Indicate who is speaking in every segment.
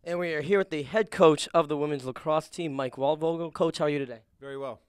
Speaker 1: And we are here with the head coach of the women's lacrosse team, Mike Waldvogel. Coach, how are you today?
Speaker 2: Very well.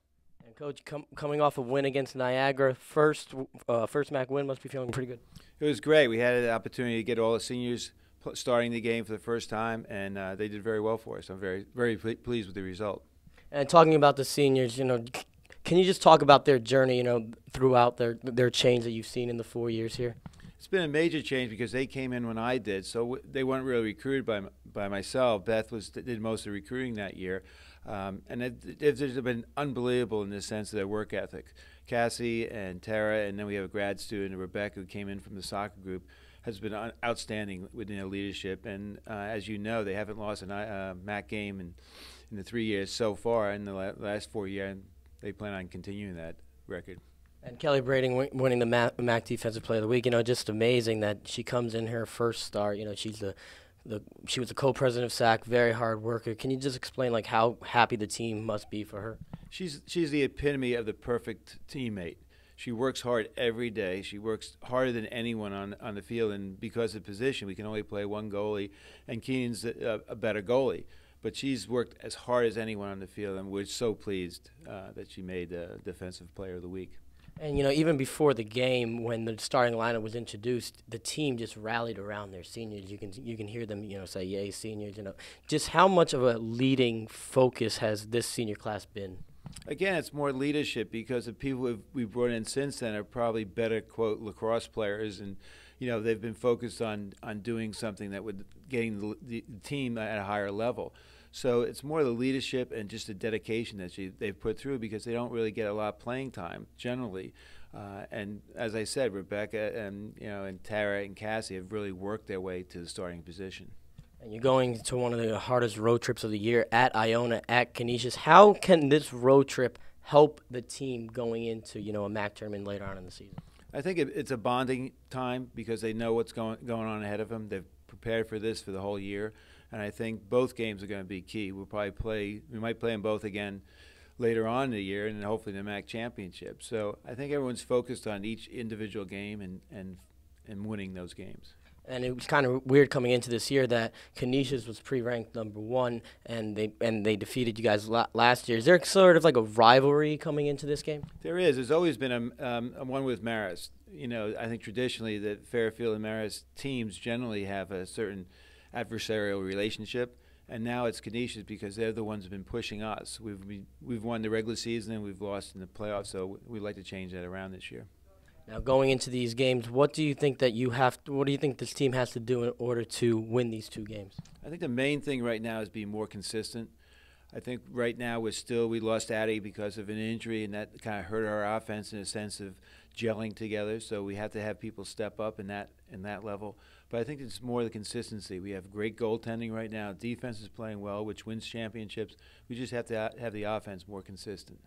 Speaker 1: And Coach, coming off a win against Niagara, first MAAC win, must be feeling pretty good.
Speaker 2: It was great. We had an opportunity to get all the seniors starting the game for the first time, and they did very well for us. I'm very pleased with the result.
Speaker 1: And talking about the seniors, can you just talk about their journey, throughout their change that you've seen in the 4 years here?
Speaker 2: It's been a major change because they came in when I did, so they weren't really recruited by myself. Beth did most of the recruiting that year, and it's been unbelievable in the sense of their work ethic. Cassie and Tara, and then we have a grad student, Rebecca, who came in from the soccer group, has been outstanding within their leadership. And as you know, they haven't lost a MAAC game in the 3 years so far. In the last 4 years, and they plan on continuing that record.
Speaker 1: And Kelly Brading winning the MAAC Defensive Player of the Week. Just amazing that she comes in her first start. She's she was the co-president of SAC, very hard worker. Can you just explain how happy the team must be for her?
Speaker 2: She's the epitome of the perfect teammate. She works hard every day. She works harder than anyone on the field, and because of position, we can only play one goalie, and Keenan's a better goalie. But she's worked as hard as anyone on the field, and we're so pleased that she made the Defensive Player of the Week.
Speaker 1: And, even before the game, when the starting lineup was introduced, the team just rallied around their seniors. You can hear them, say, yay, seniors, Just how much of a leading focus has this senior class been?
Speaker 2: Again, it's more leadership because the people we've brought in since then are probably better, quote, lacrosse players. And, they've been focused on doing something that would getting the team at a higher level. So it's more the leadership and just the dedication that they've put through because they don't really get a lot of playing time generally. And as I said, Rebecca and Tara and Cassie have really worked their way to the starting position.
Speaker 1: And you're going to one of the hardest road trips of the year at Iona, at Canisius. How can this road trip help the team going into a MAAC tournament later on in the season?
Speaker 2: I think it's a bonding time because they know what's going on ahead of them. They've prepared for this for the whole year. And I think both games are going to be key. We might play them both again later on in the year, and hopefully the MAAC championship. So I think everyone's focused on each individual game and winning those games.
Speaker 1: And it was kind of weird coming into this year that Canisius was pre-ranked #1, and they defeated you guys last year. Is there sort of like a rivalry coming into this game?
Speaker 2: There is. There's always been a one with Marist. I think traditionally the Fairfield and Marist teams generally have a certain adversarial relationship, and now it's Canisius because they're the ones who've been pushing us. We've won the regular season and we've lost in the playoffs, so we'd like to change that around this year.
Speaker 1: Now, going into these games, what do you think this team has to do in order to win these two games?
Speaker 2: I think the main thing right now is being more consistent. I think right now we lost Addie because of an injury, and that kind of hurt our offense in a sense of gelling together. So we have to have people step up in that level. But I think it's more the consistency. We have great goaltending right now. Defense is playing well, which wins championships. We just have to have the offense more consistent.